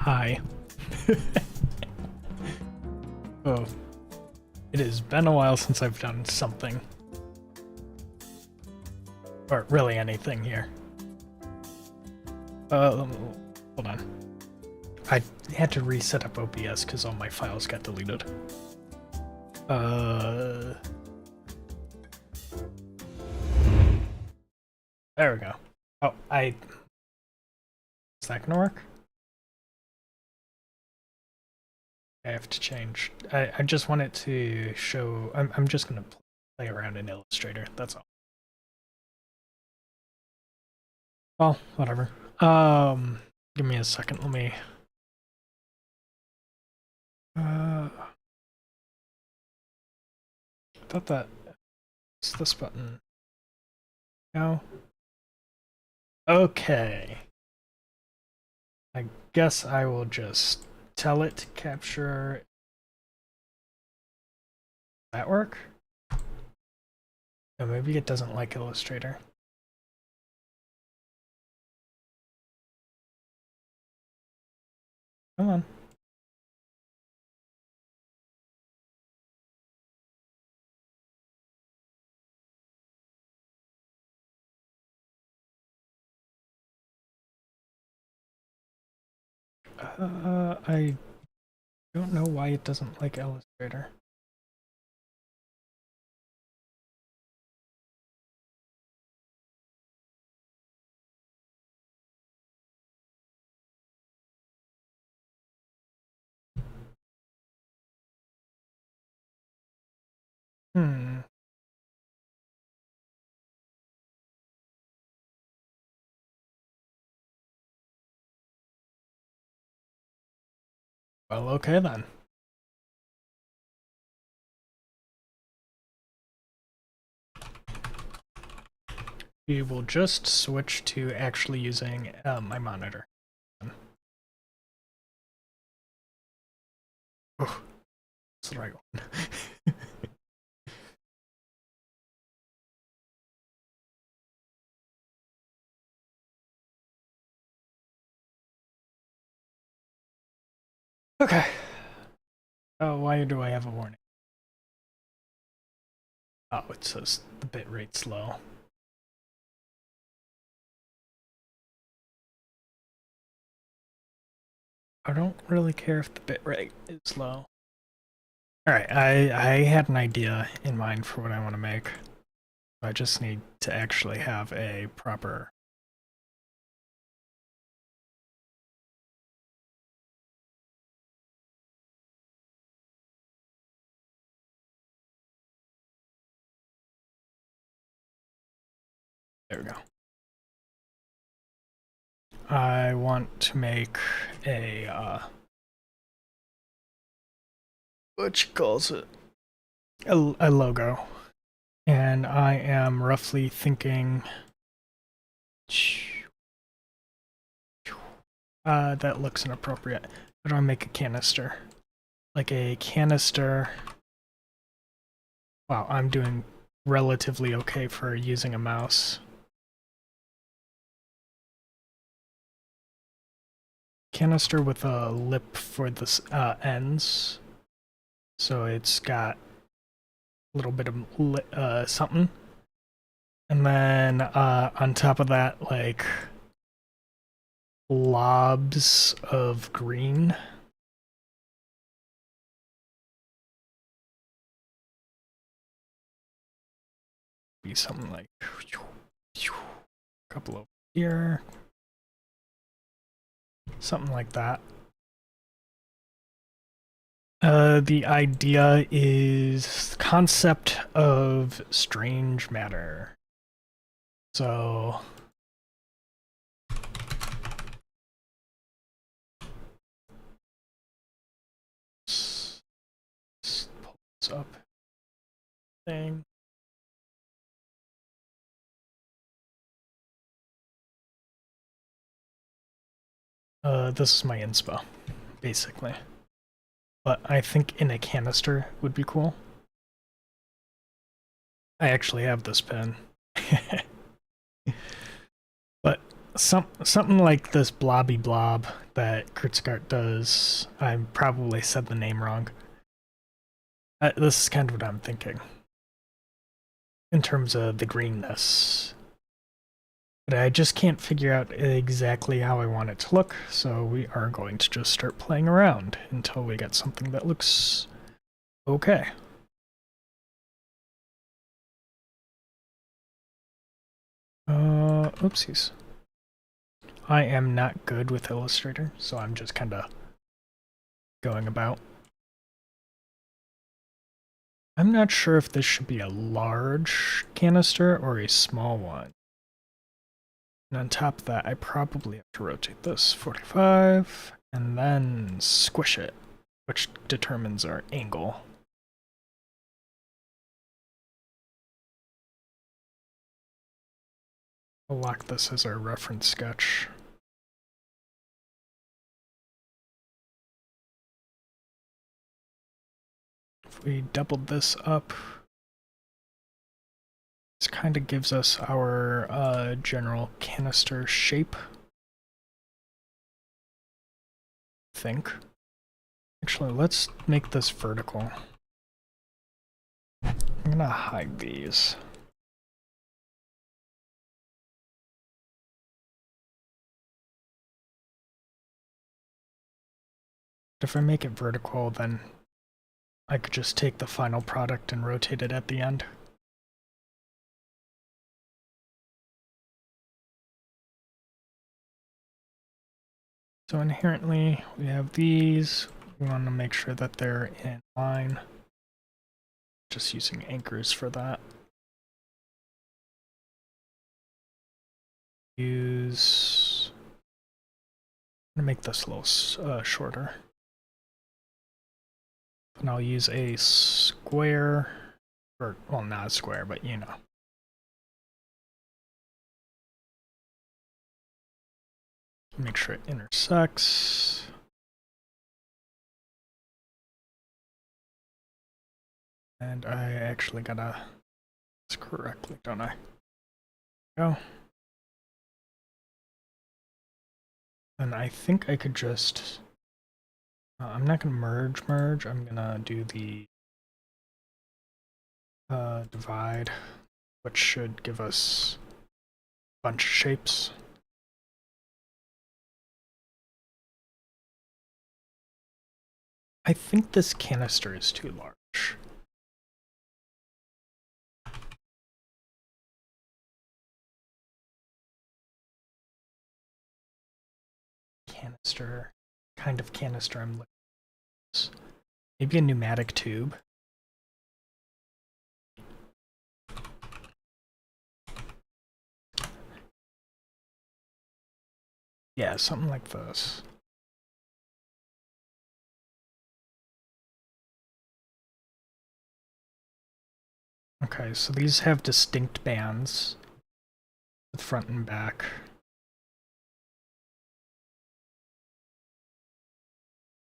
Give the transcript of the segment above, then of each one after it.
Hi. Oh, it has been a while since I've done something. Or really anything here. Hold on. I had to reset up OBS because all my files got deleted. There we go. Oh, is that gonna work? I have to change. I just want it to show. I'm just gonna play around in Illustrator. That's all. Well, whatever. Give me a second. Let me. I thought that. It's this button. No. Okay. I guess I will just tell it to capture. That work? No, maybe it doesn't like Illustrator. Come on. I don't know why it doesn't like Illustrator. Hmm. Well, okay then. We will just switch to actually using my monitor. Oh, that's the right one. Okay. Oh, why do I have a warning? Oh, it says the bitrate's low. I don't really care if the bitrate is low. Alright, I had an idea in mind for what I want to make. I just need to actually have a proper... There we go. I want to make a, what you calls it? A logo. And I am roughly thinking... that looks inappropriate. How do I make a canister? Like a canister... Wow, I'm doing relatively okay for using a mouse. Canister with a lip for the ends. So it's got a little bit of something. And then on top of that, like blobs of green. Be something like a couple of here. Something like that. The idea is concept of strange matter. So let's pull this up thing. This is my inspo, basically. But I think in a canister would be cool. I actually have this pen. But something like this blobby blob that Kurtzgart does. I probably said the name wrong. This is kind of what I'm thinking in terms of the greenness. But I just can't figure out exactly how I want it to look, so we are going to just start playing around until we get something that looks okay. Oopsies. I am not good with Illustrator, so I'm just kind of going about. I'm not sure if this should be a large canister or a small one. And on top of that, I probably have to rotate this 45 and then squish it, which determines our angle. I'll lock this as our reference sketch. If we doubled this up, this kind of gives us our general canister shape, I think. Actually, let's make this vertical. I'm gonna hide these. If I make it vertical, then I could just take the final product and rotate it at the end. So inherently, we have these. We want to make sure that they're in line. Just using anchors for that. Use... I'm going to make this a little shorter. And I'll use a square, or, well, not a square, but you know. Make sure it intersects. And I actually gotta do this correctly, don't I? Go. And I think I could just... I'm not gonna merge, I'm gonna do the divide, which should give us a bunch of shapes. I think this canister is too large. Canister, kind of canister I'm looking at. Maybe a pneumatic tube. Yeah, something like this. Okay, so these have distinct bands, with front and back.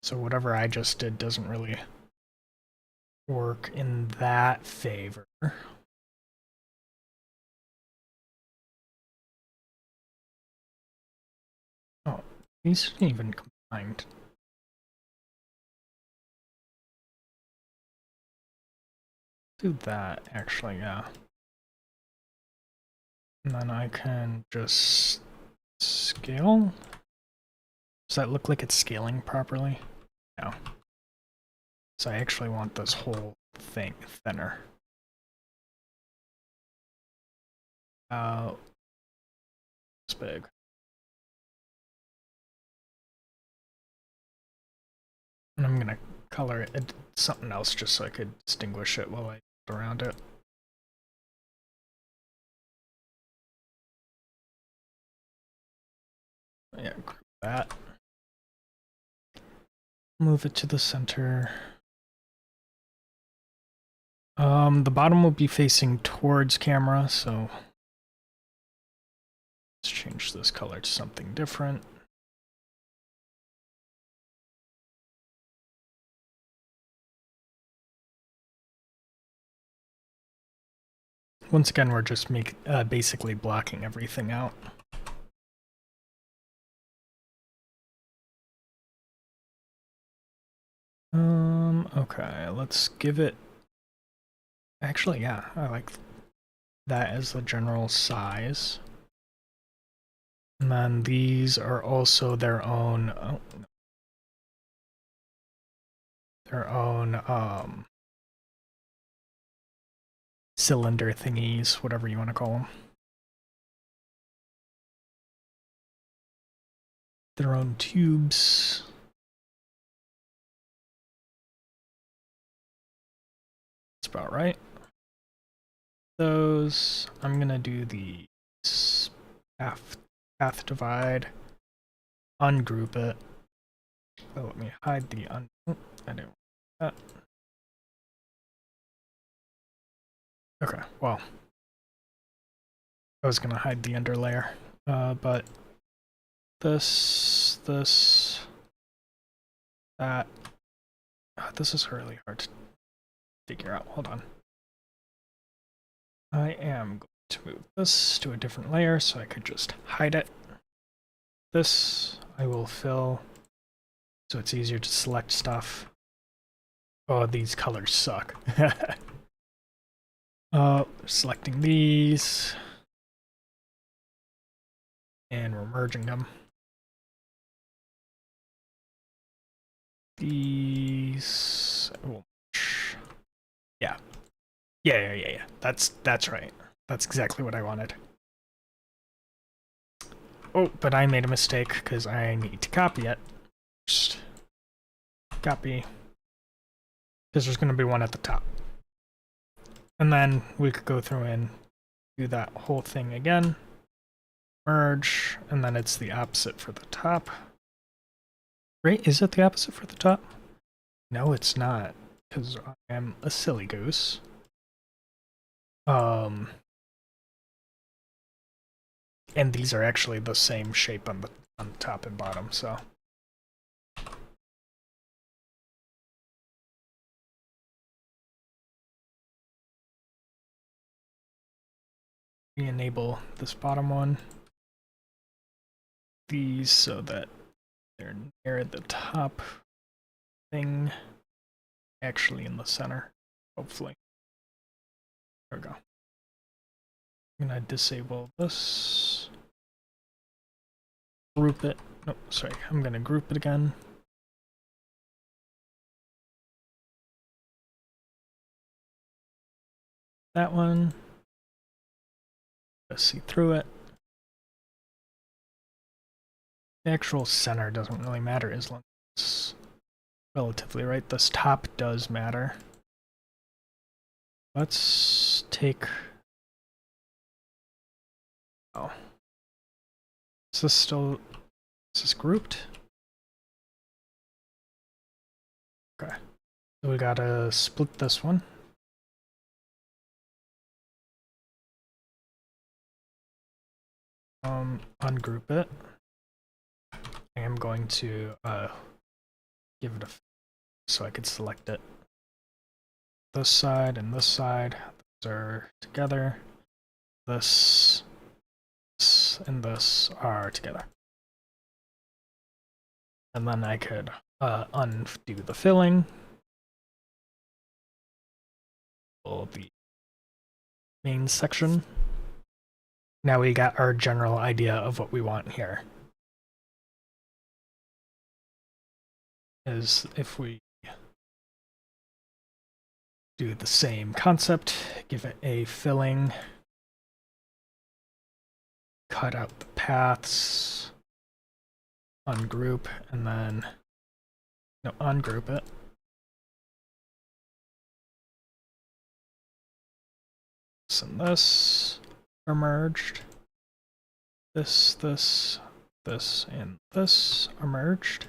So whatever I just did doesn't really work in that favor. Oh, these didn't even combine. Do that, actually, yeah. And then I can just scale. Does that look like it's scaling properly? No. So I actually want this whole thing thinner. It's big. And I'm gonna color it something else just so I could distinguish it while I go around it. Yeah, group that. Move it to the center. The bottom will be facing towards camera, so let's change this color to something different. Once again, we're just basically blocking everything out. Okay, let's give it... Actually, yeah, I like that as the general size. And then these are also their own, cylinder thingies, whatever you want to call them. Their own tubes. That's about right. Those, I'm gonna do the path divide, ungroup it. Oh, let me hide the I don't want that. Okay, well, I was gonna hide the underlayer, but this, that. This is really hard to figure out. Hold on. I am going to move this to a different layer so I could just hide it. This I will fill so it's easier to select stuff. Oh, these colors suck. Selecting these. And we're merging them. These... Oh, yeah. Yeah. That's right. That's exactly what I wanted. Oh, but I made a mistake because I need to copy it. Just copy. Because there's going to be one at the top. And then we could go through and do that whole thing again. Merge, and then it's the opposite for the top. Right? Is it the opposite for the top? No, it's not, because I am a silly goose. And these are actually the same shape on the top and bottom, so. We enable this bottom one. These so that they're near the top thing, actually in the center, hopefully. There we go. I'm gonna disable this. Group it. No, sorry, I'm gonna group it again. That one. Let's see through it. The actual center doesn't really matter as long as it's relatively right. This top does matter. Let's take... Oh. Is this still... Is this grouped? Okay. So we gotta split this one. Ungroup it. I am going to give it a... so I could select it. This side and this side, those are together. This and this are together. And then I could undo the filling. The main section. Now we got our general idea of what we want here. Is if we do the same concept, give it a filling, cut out the paths, ungroup, and then ungroup it. This and this are merged. This, and this are merged.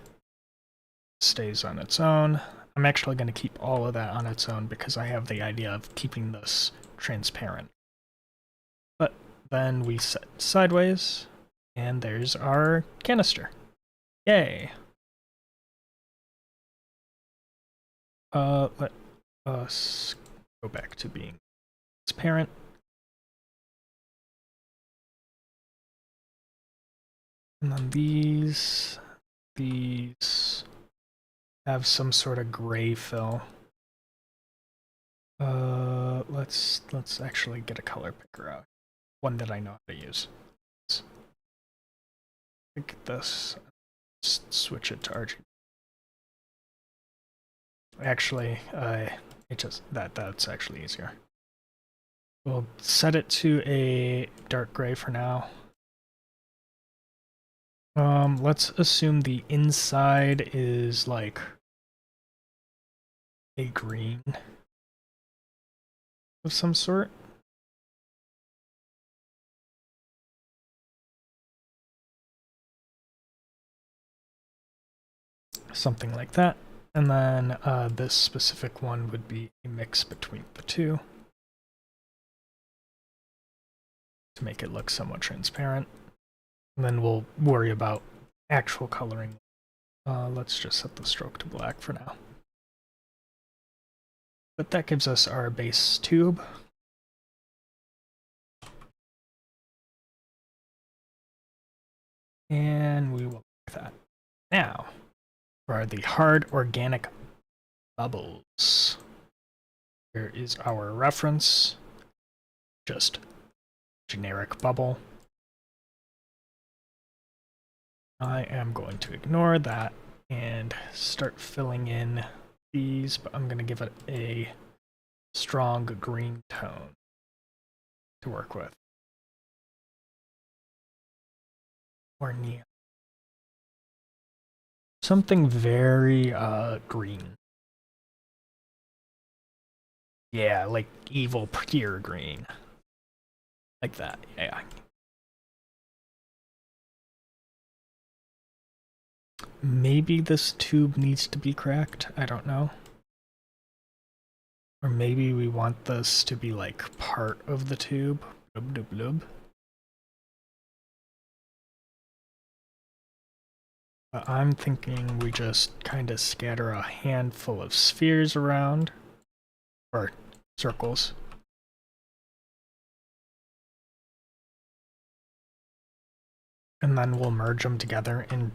Stays on its own. I'm actually going to keep all of that on its own because I have the idea of keeping this transparent. But then we set sideways, and there's our canister. Yay! Let us go back to being transparent. And then these, have some sort of gray fill. Let's actually get a color picker out. One that I know how to use. Let's pick this. Switch it to RGB. Actually, that's actually easier. We'll set it to a dark gray for now. Let's assume the inside is like a green of some sort. Something like that. And then this specific one would be a mix between the two to make it look somewhat transparent. And then we'll worry about actual coloring. Let's just set the stroke to black for now. But that gives us our base tube. And we will like that. Now, for the hard organic bubbles. Here is our reference. Just generic bubble. I am going to ignore that and start filling in these, but I'm going to give it a strong green tone to work with. Or neon. Something very green. Yeah, like evil pure green. Like that, yeah. Maybe this tube needs to be cracked, I don't know. Or maybe we want this to be like part of the tube. Blub, blub, blub. But I'm thinking we just kind of scatter a handful of spheres around. Or circles. And then we'll merge them together and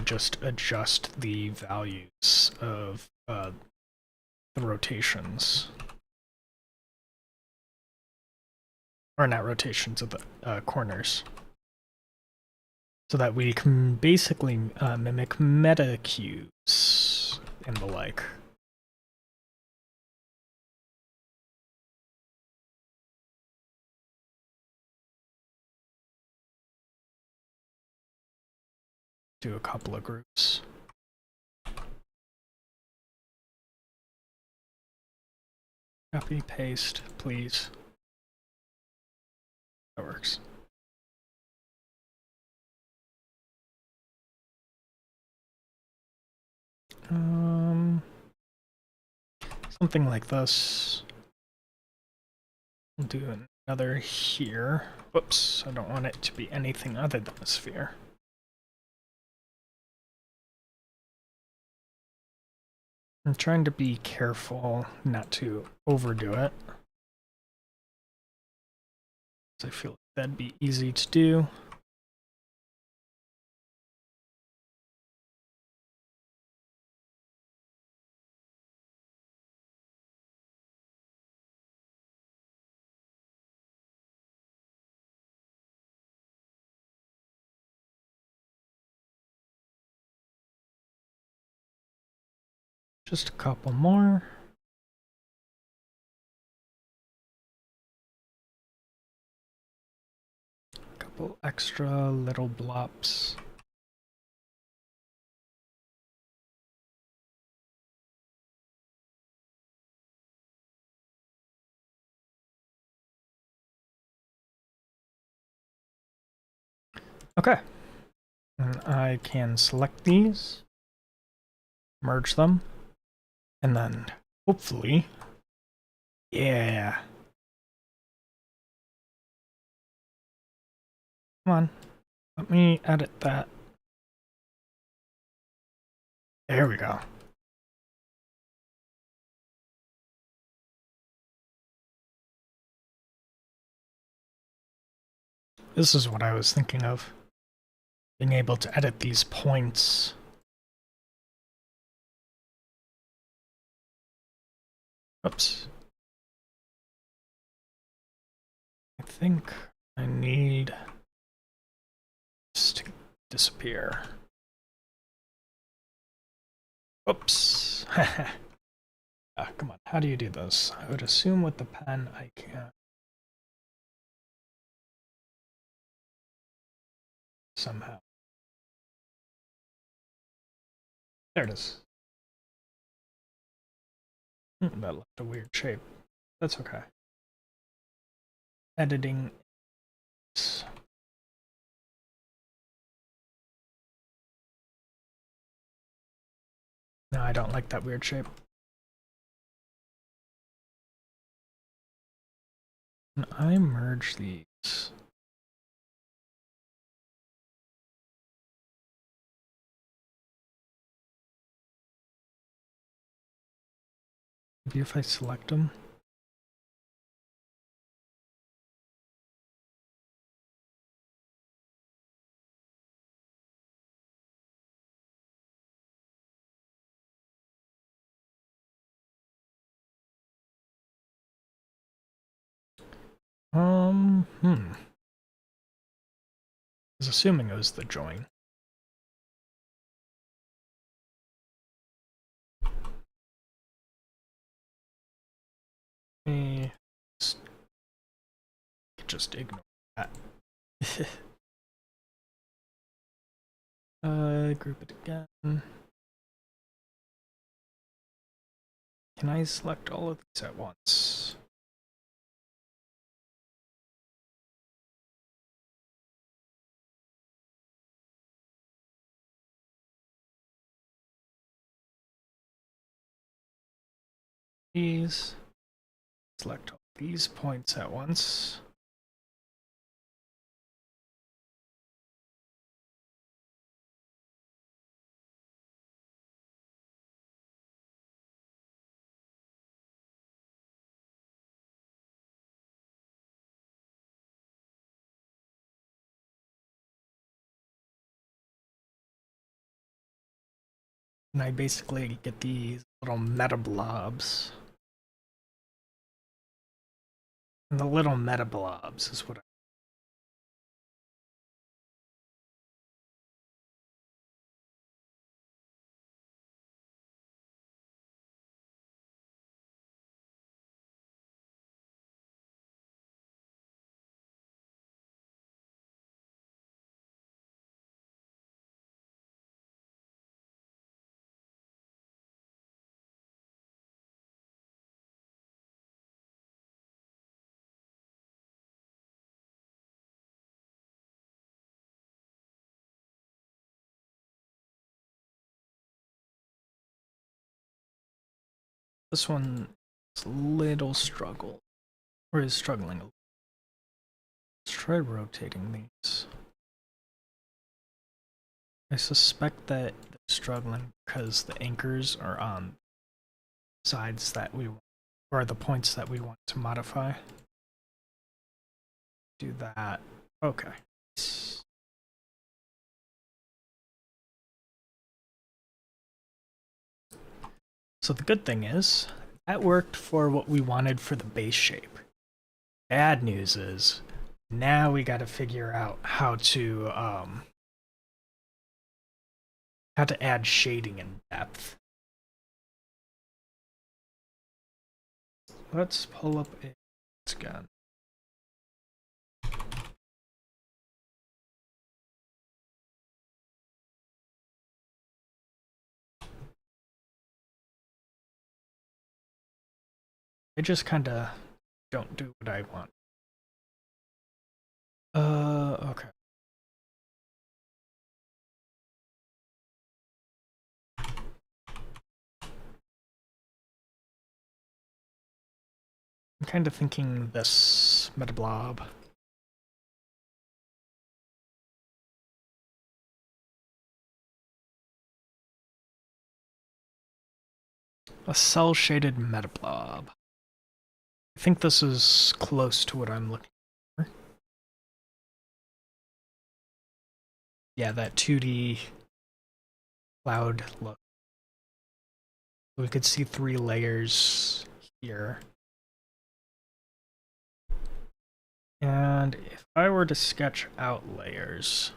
just adjust the values of the rotations. Or not rotations, of the corners. So that we can basically mimic meta cubes and the like. Do a couple of groups. Copy, paste, please. That works. Something like this. We'll do another here. Whoops, I don't want it to be anything other than a sphere. I'm trying to be careful not to overdo it. I feel like that'd be easy to do. Just a couple more. A couple extra little blops. Okay. And I can select these, merge them, and then hopefully, yeah. Come on, let me edit that. There we go. This is what I was thinking of. Being able to edit these points Oops. I think I need this to disappear. Oops. Come on, how do you do this? I would assume with the pen I can. Somehow. There it is. That left a weird shape. That's okay. Editing. No, I don't like that weird shape. Can I merge these? Maybe if I select them. I was assuming it was the join. Me just ignore that. Group it again. Can I select all of these at once? These. Select all these points at once. And I basically get these little meta blobs. And the little meta blobs is what I. This one is a little struggle. Or is struggling a little. Let's try rotating these. I suspect that they're struggling because the anchors are on sides that we want, or the points that we want to modify. Do that. Okay. So the good thing is, that worked for what we wanted for the base shape. Bad news is, now we gotta figure out how to add shading and depth. Let's pull up a gun. They just kinda don't do what I want. Okay. I'm kind of thinking this meta blob. A cell-shaded meta blob. I think this is close to what I'm looking for. Yeah, that 2D cloud look. We could see 3 layers here. And if I were to sketch out layers,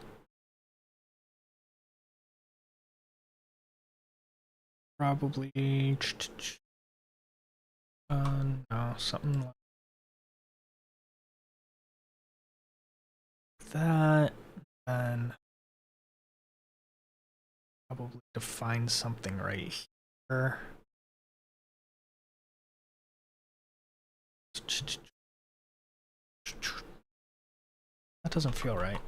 probably no, something like that, and probably define something right here. That doesn't feel right.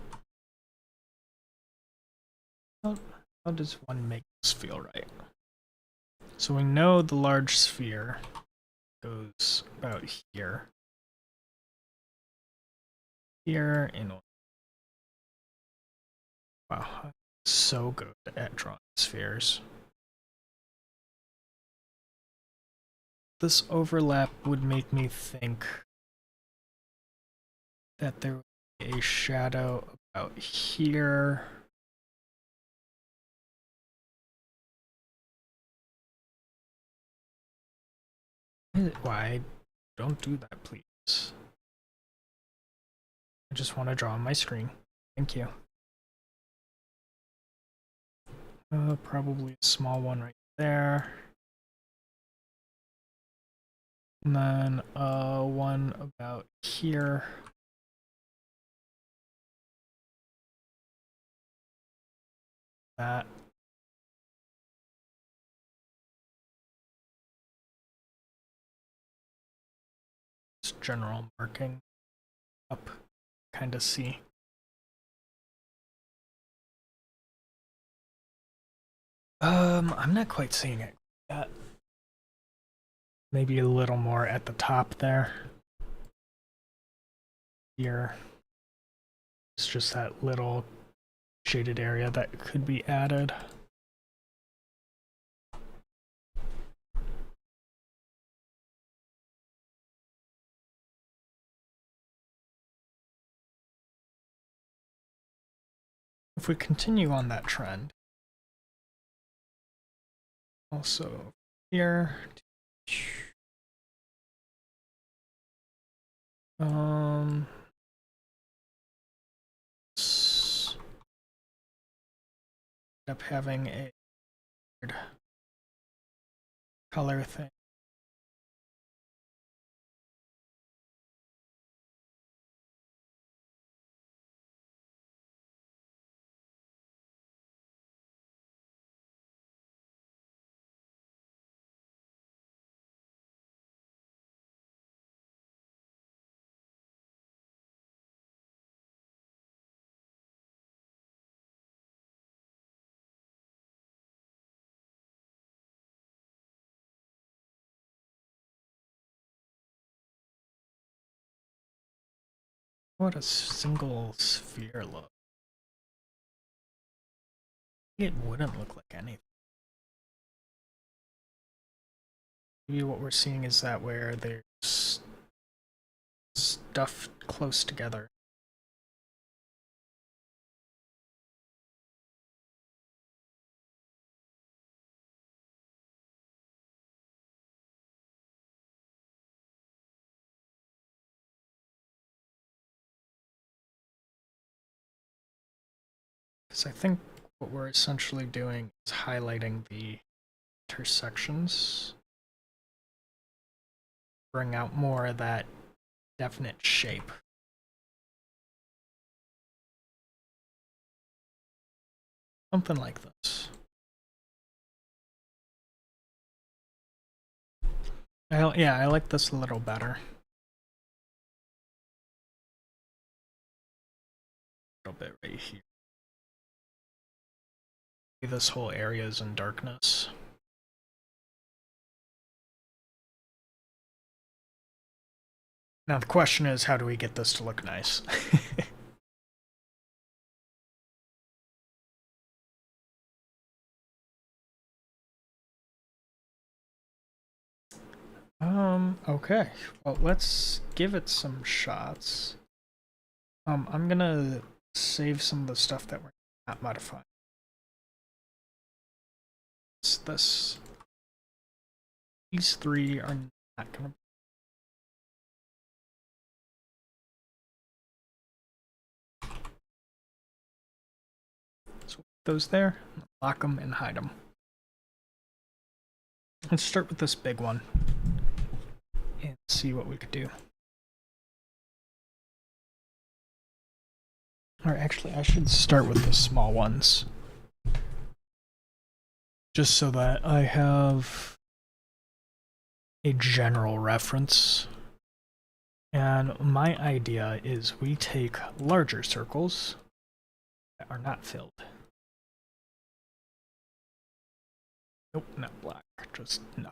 How does one make this feel right? So we know the large sphere goes about here. Here in... Wow, I'm so good at drawing spheres. This overlap would make me think that there would be a shadow about here. Why? Don't do that, please. I just want to draw on my screen. Thank you. Probably a small one right there. And then one about here. That. Just general marking up, kind of see. I'm not quite seeing it yet. Maybe a little more at the top there. Here. It's just that little shaded area that could be added. If we continue on that trend, also here, end up having a weird color thing. What a single sphere look. It wouldn't look like anything. Maybe what we're seeing is that where there's stuff close together. Because I think what we're essentially doing is highlighting the intersections. Bring out more of that definite shape. Something like this. Yeah, I like this a little better. A little bit right here. This whole area is in darkness. Now the question is, how do we get this to look nice? Okay. Well, let's give it some shots. I'm gonna save some of the stuff that we're not modifying. These three are not gonna. So put those there, lock them and hide them. Let's start with this big one and see what we could do. Or actually, I should start with the small ones. Just so that I have a general reference. And my idea is we take larger circles that are not filled. Nope, not black, just no.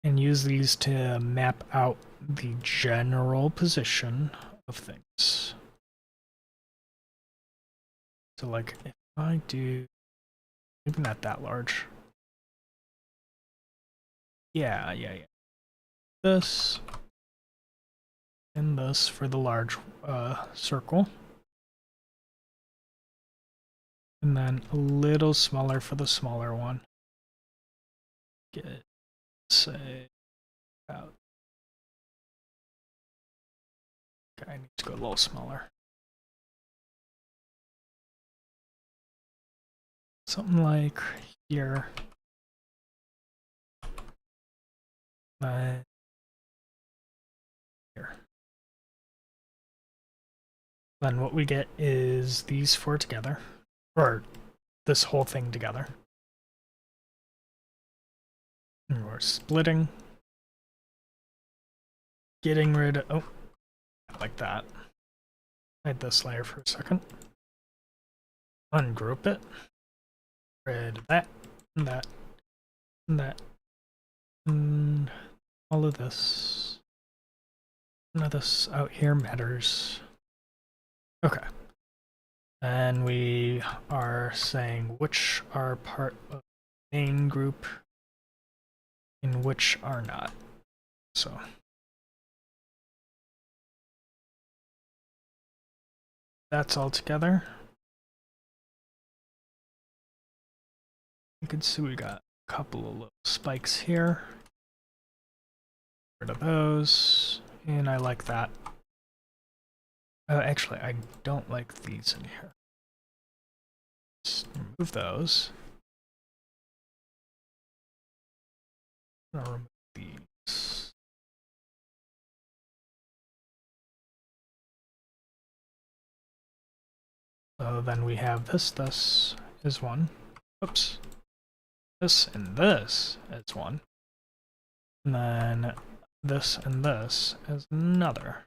And use these to map out the general position of things. So like if I do, maybe not that large. Yeah. This and this for the large circle. And then a little smaller for the smaller one. Get, say, about. Okay, I need to go a little smaller. Something like here. Here. Then what we get is these four together, or this whole thing together. And we're splitting, getting rid of, oh, like that. Hide this layer for a second. Ungroup it. Rid of that, and that, and that, and all of this. None of this out here matters. Okay. And we are saying which are part of the main group and which are not. So that's all together. You can see we got a couple of little spikes here. Rid of those, and I like that. Actually, I don't like these in here. Let's remove those. I'll remove these. So then we have this is one. Oops. This and this is one. And then this and this is another.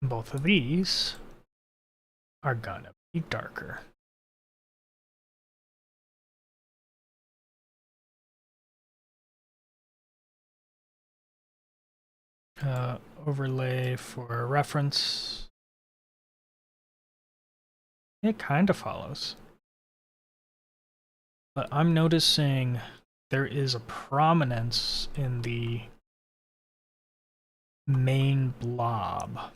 Both of these are gonna be darker. Overlay for reference. It kind of follows. But I'm noticing there is a prominence in the main blob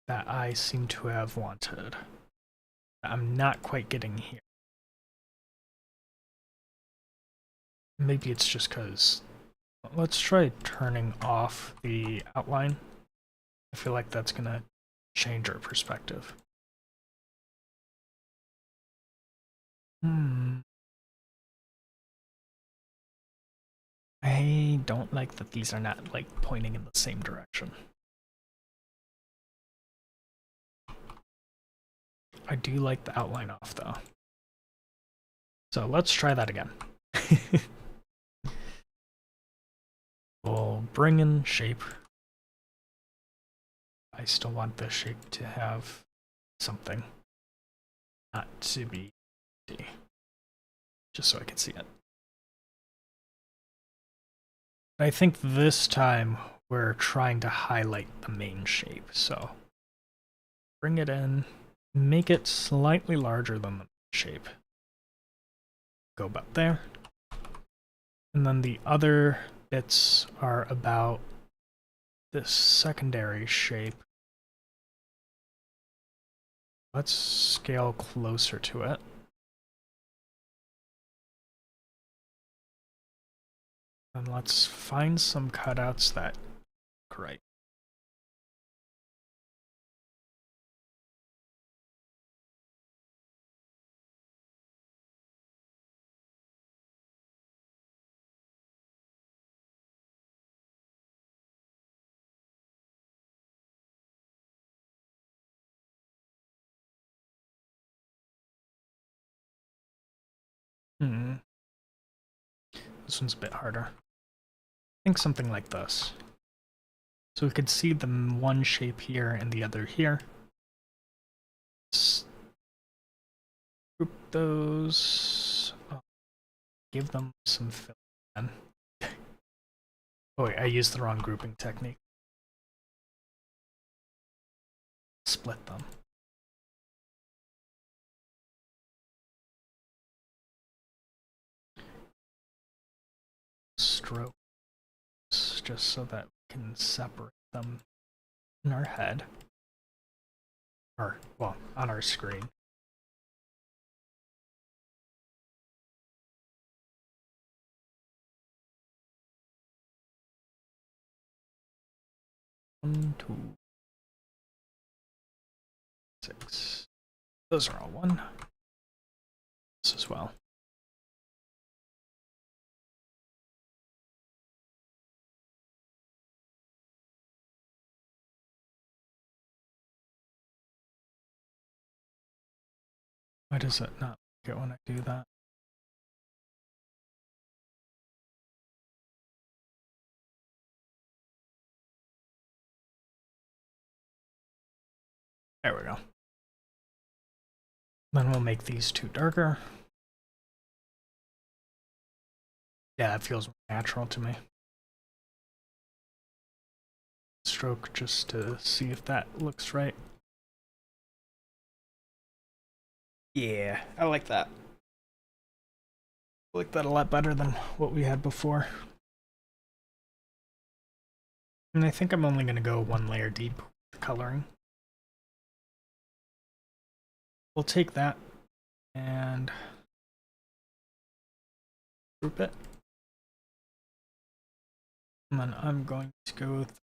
that I seem to have wanted. I'm not quite getting here. Maybe it's just because... Let's try turning off the outline. I feel like that's gonna change our perspective. I don't like that these are not like pointing in the same direction. I do like the outline off though. So let's try that again. We'll bring in shape. I still want the shape to have something, not to be empty, just so I can see it. I think this time we're trying to highlight the main shape, so bring it in, make it slightly larger than the main shape. Go about there. And then the other bits are about this secondary shape. Let's scale closer to it. And let's find some cutouts that look right. This one's a bit harder. I think something like this. So we could see the one shape here and the other here. Let's group those. Oh, give them some fill then. Oh wait, I used the wrong grouping technique. Split them. Strokes, just so that we can separate them in our head. Or, well, on our screen. One, two, 6. Those are all one. This as well. Why does it not like it when I do that? There we go. Then we'll make these two darker. Yeah, it feels natural to me. Stroke just to see if that looks right. Yeah, I like that. I like that a lot better than what we had before. And I think I'm only going to go one layer deep with coloring. We'll take that and group it. And then I'm going to go with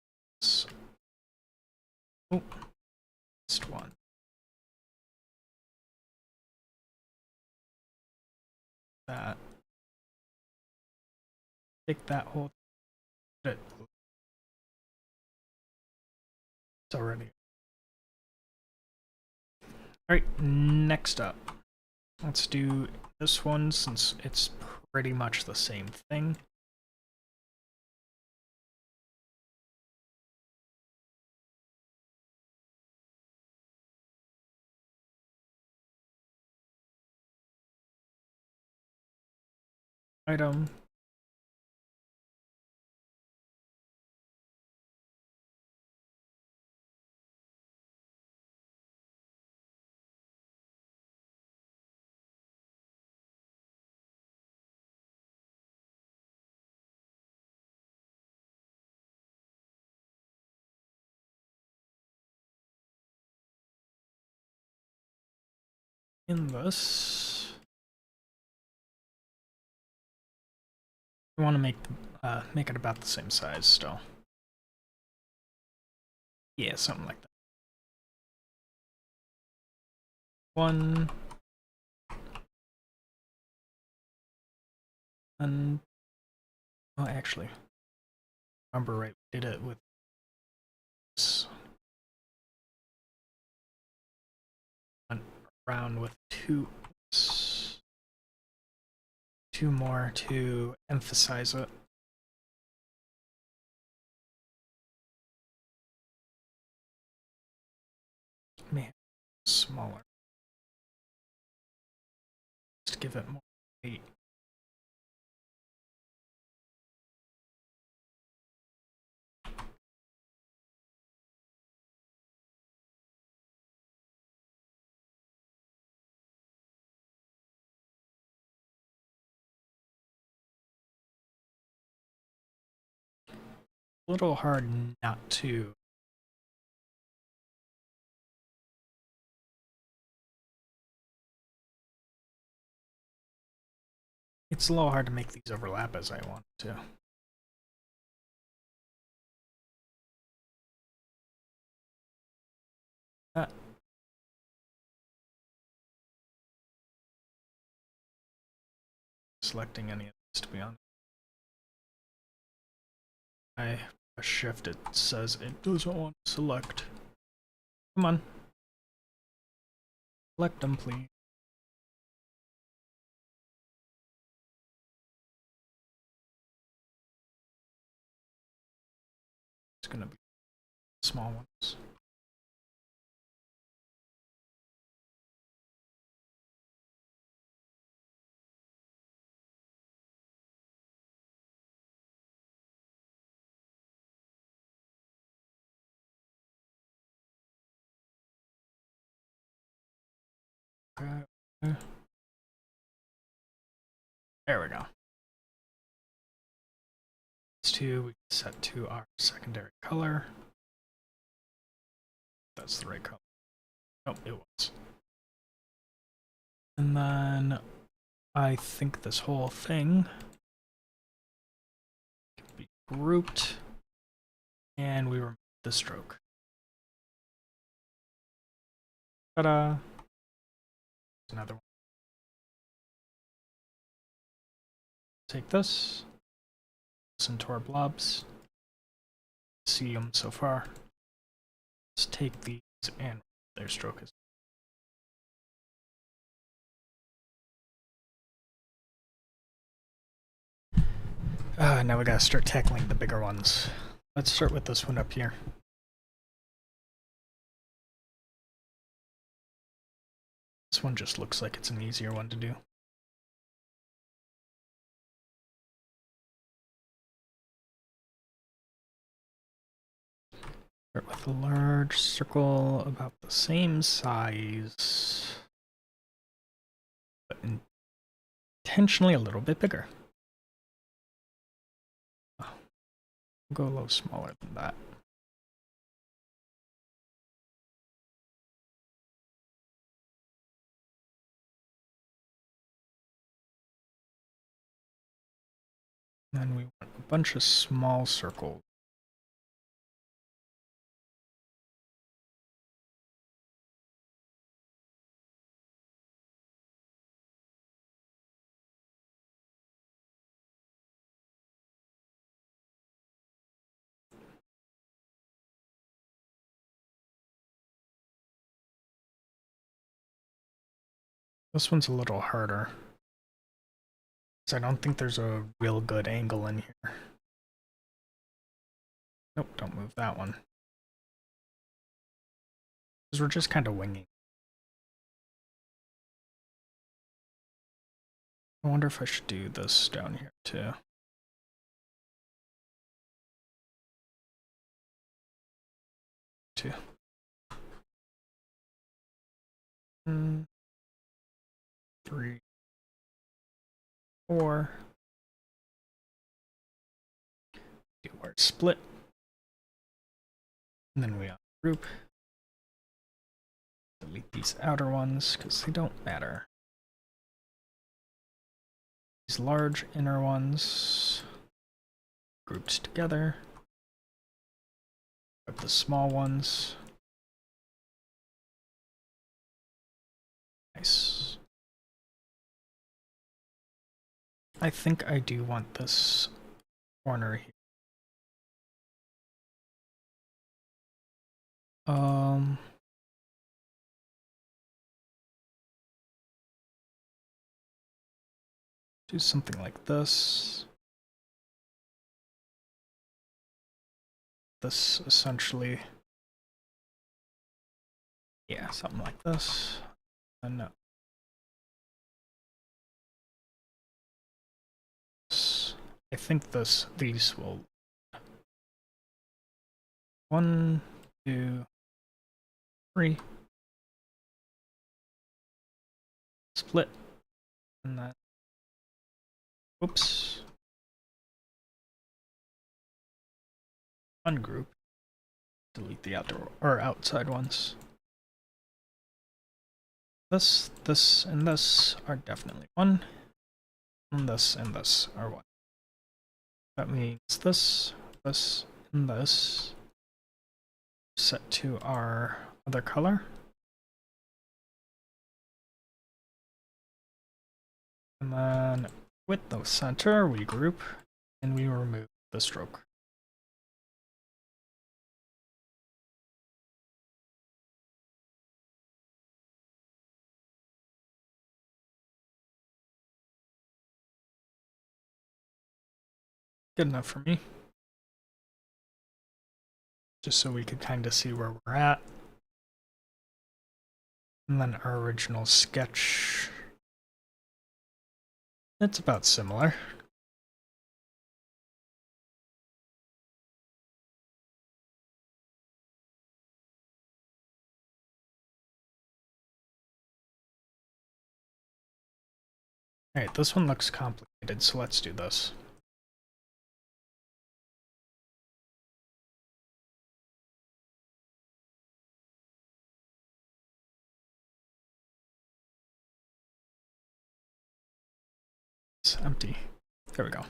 this. Oh, just one. That. Take that whole. It's already. Alright, next up. Let's do this one since it's pretty much the same thing. Item. In this, we want to make it about the same size still. Yeah, something like that. One. And oh, actually, remember right, we did it with this. Went around with two more to emphasize it. Man, smaller. Just give it more weight. A little hard not to. It's a little hard to make these overlap as I want to. that. Selecting any of these, to be honest. I press shift, it says it doesn't want to select. Come on. Select them, please. It's gonna be small ones. Okay. There we go. These two we can set to our secondary color. That's the right color. Oh, it was. And then I think this whole thing can be grouped, and we remove the stroke. Ta-da! Another one. Take this, listen to our blobs. See them so far. Let's take these and their stroke is. Now we gotta start tackling the bigger ones. Let's start with this one up here. This one just looks like it's an easier one to do. Start with a large circle about the same size, but intentionally a little bit bigger. Oh, we'll go a little smaller than that. And then we want a bunch of small circles. This one's a little harder, because I don't think there's a real good angle in here. Nope, don't move that one. Because we're just kind of winging. I wonder if I should do this down here too. Two. 3, 4. Do our split. And then we ungroup. Delete these outer ones because they don't matter. These large inner ones grouped together. Grab the small ones. Nice. I think I do want this corner here. Do something like this. This essentially. Yeah, something like this. No. I think these will. 1, 2, 3. Split. And then. Oops. Ungroup. Delete the outdoor or outside ones. This, and this are definitely 1. And this are 1. That means this, and this set to our other color. And then with the center, we group and we remove the stroke. Good enough for me. Just so we could kind of see where we're at. And then our original sketch. It's about similar. Alright, this one looks complicated, so let's do this. It's empty. There we go.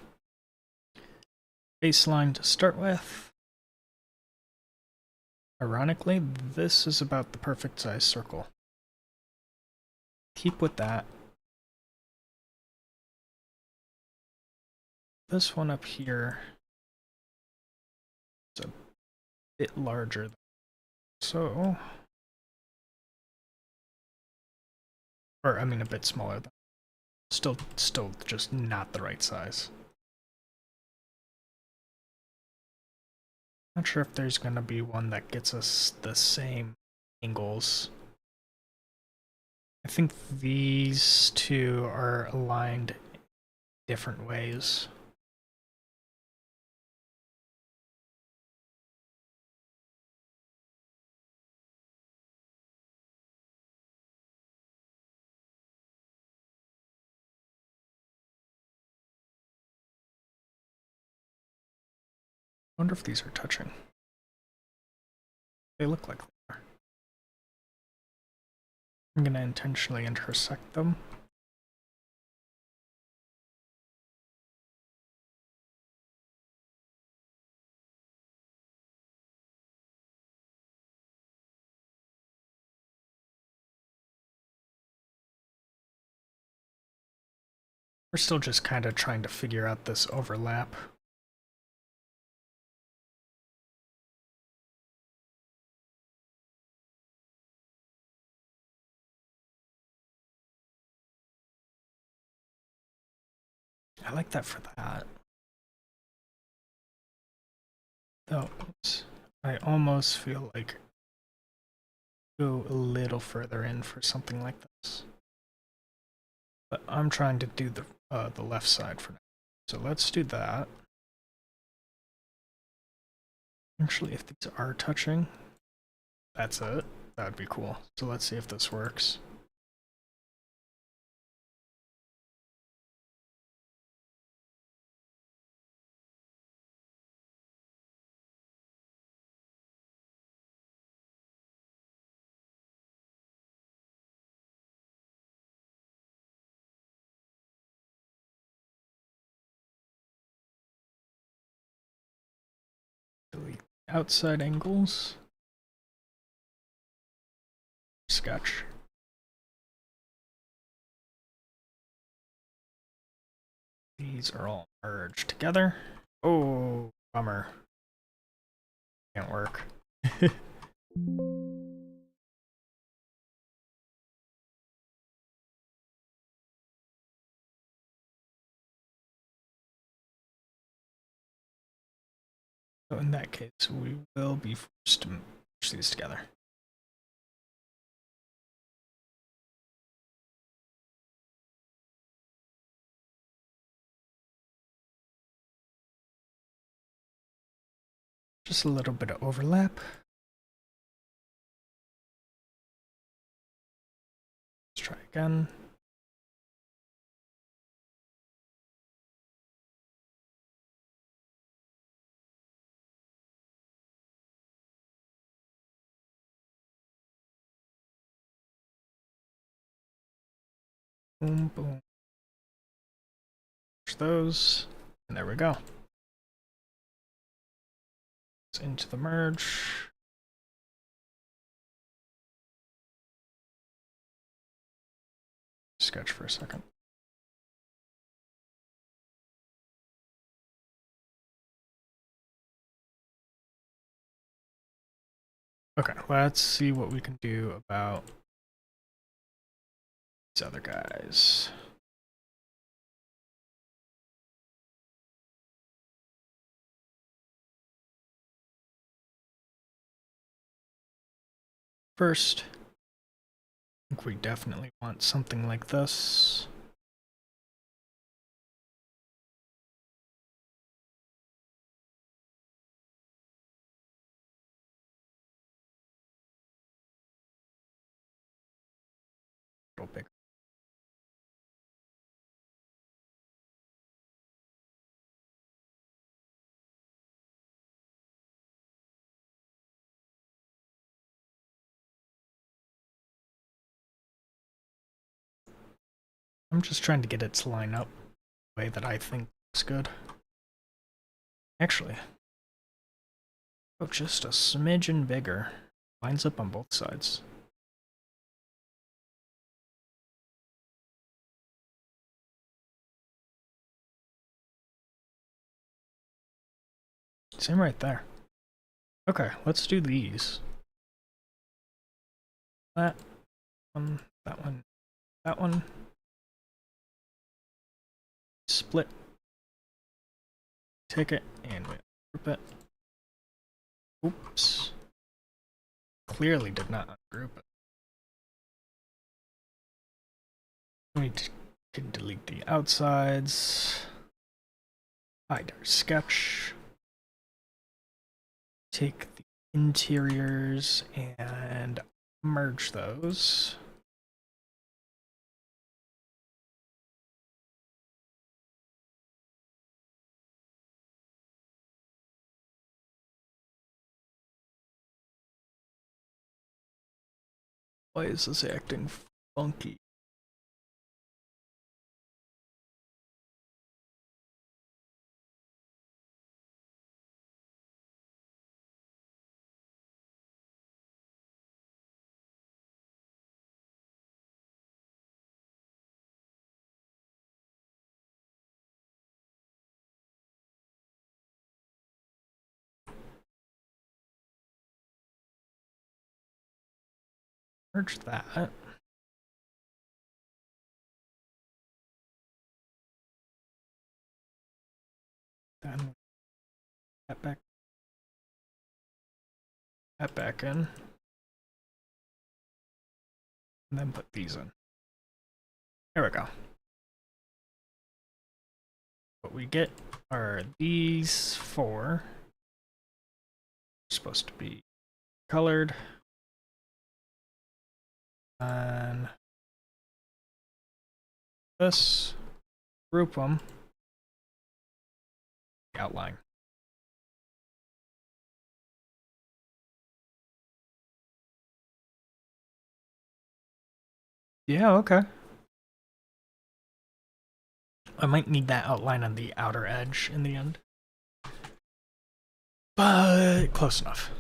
Baseline to start with. Ironically, this is about the perfect size circle. Keep with that. This one up here is a bit larger. So, or I mean a bit smaller. Still just not the right size. Not sure if there's gonna be one that gets us the same angles. I think these two are aligned different ways. I wonder if these are touching. They look like they are. I'm gonna intentionally intersect them. We're still just kind of trying to figure out this overlap. I like that for that. Though, oops, I almost feel like go a little further in for something like this. But I'm trying to do the left side for now. So let's do that. Actually, if these are touching, that's it. That would be cool. So let's see if this works. Delete outside angles. Sketch. These are all merged together. Oh, bummer. Can't work. So in that case, we will be forced to merge these together. Just a little bit of overlap. Let's try again. Boom, boom. Push those, and there we go. It's into the merge. sketch for a second. Okay, let's see what we can do about these other guys. First, I think we definitely want something like this. A little bigger. I'm just trying to get it to line up the way that I think looks good. Actually, oh, just a smidgen bigger. Lines up on both sides. Same right there. Okay, let's do these. That one, that one, that one. Split. Take it and we group it. Oops. Clearly did not ungroup it. We can delete the outsides. Hide our sketch. Take the interiors and merge those. Why is this acting funky? Merge that. Then that back in. And then put these in. There we go. What we get are these four. Supposed to be colored. And this, group them, outline. Yeah, okay. I might need that outline on the outer edge in the end. But close enough.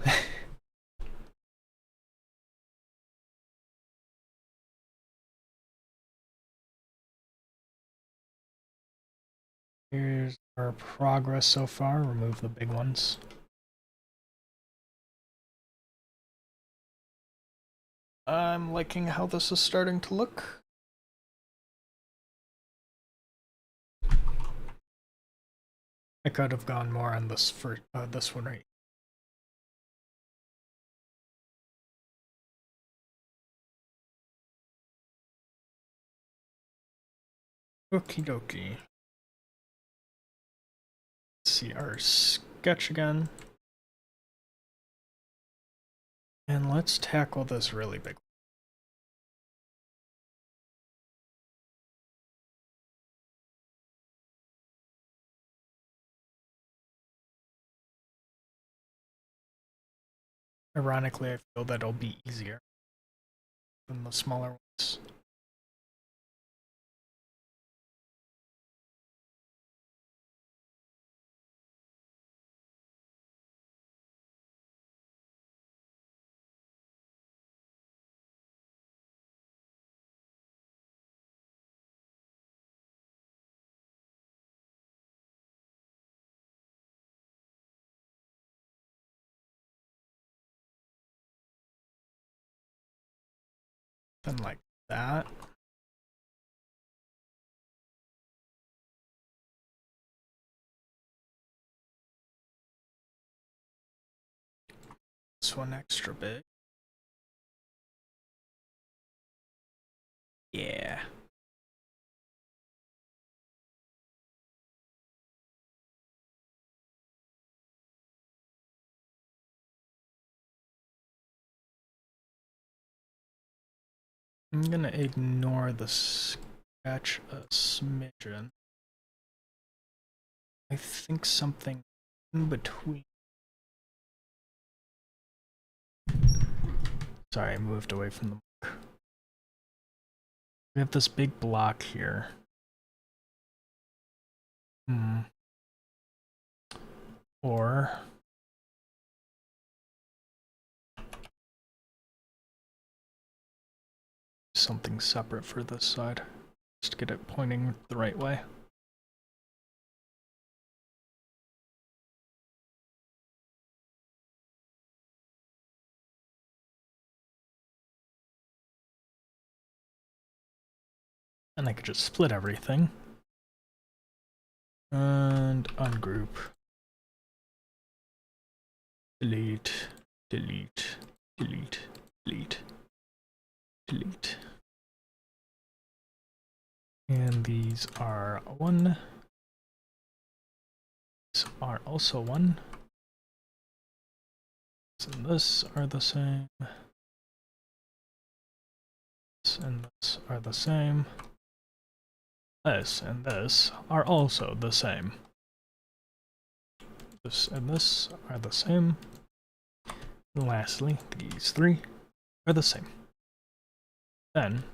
Here's our progress so far. Remove the big ones. I'm liking how this is starting to look. I could have gone more on this for this one right. Okie dokie. See our sketch again. And let's tackle this really big. Ironically, I feel that it'll be easier than the smaller ones. Then like that. This one extra big. Yeah. I'm gonna ignore the sketch a smidgen. I think something in between. Sorry, I moved away from the mic. We have this big block here. Or something separate for this side, just to get it pointing the right way. And I could just split everything. And ungroup. Delete, delete, delete, delete, delete. And these are 1. These are also 1. This and this are the same. This and this are the same. This and this are also the same. This and this are the same. And lastly, these 3 are the same. Then,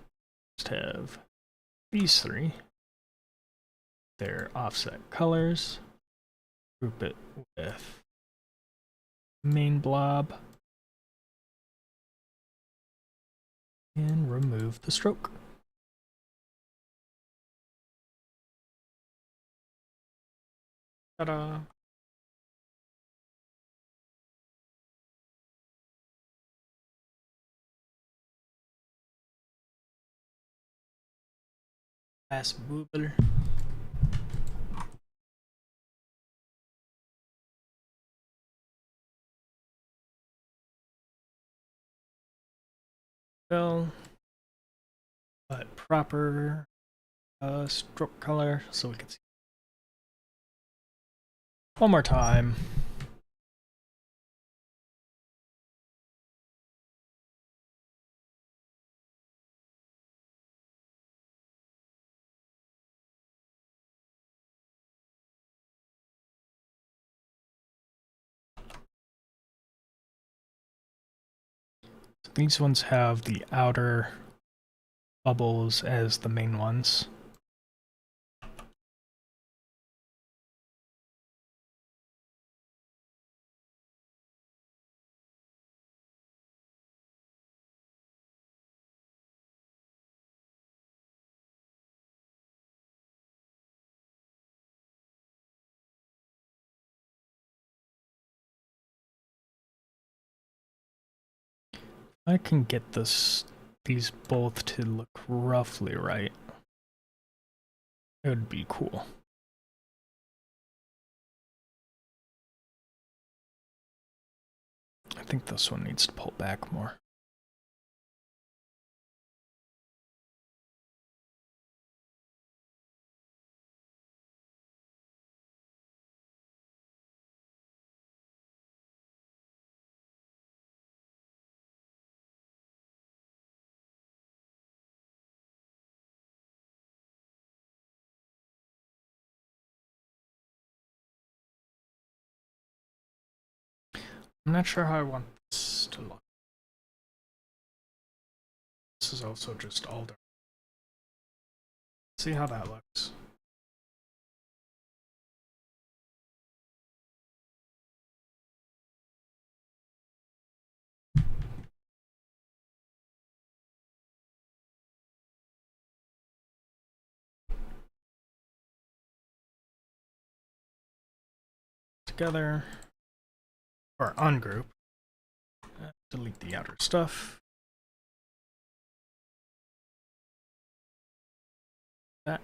just have these 3. Their offset colors. Group it with main blob. And remove the stroke. Ta-da! Pass booble. Well, but proper stroke color so we can see. One more time. So these ones have the outer bubbles as the main ones. I can get these both to look roughly right. It would be cool. I think this one needs to pull back more. I'm not sure how I want this to look. This is also just all dark. See how that looks. Together, or ungroup. Delete the outer stuff. that.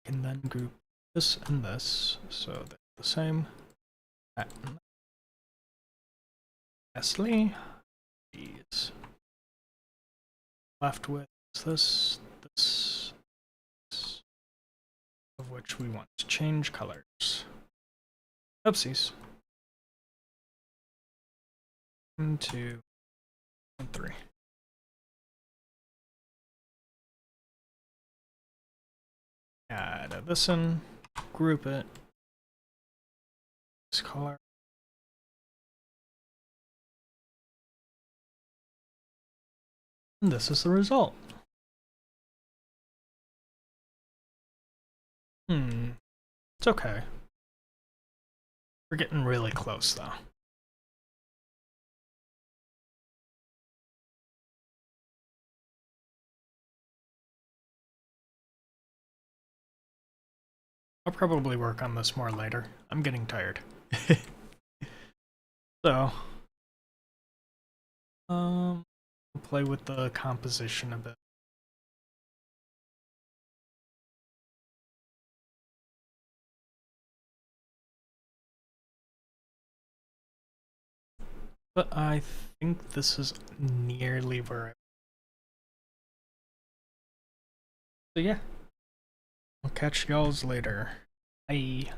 Can then group this and this, so they're the same. That and that. Lastly, these. Left with this, this, of which we want to change colors. Oopsies. 1, 2, and 3. Add this in, group it, this color. And this is the result. It's okay. We're getting really close though. I'll probably work on this more later. I'm getting tired. So, we'll play with the composition a bit. But I think this is nearly where so yeah. I'll catch y'alls later. Bye.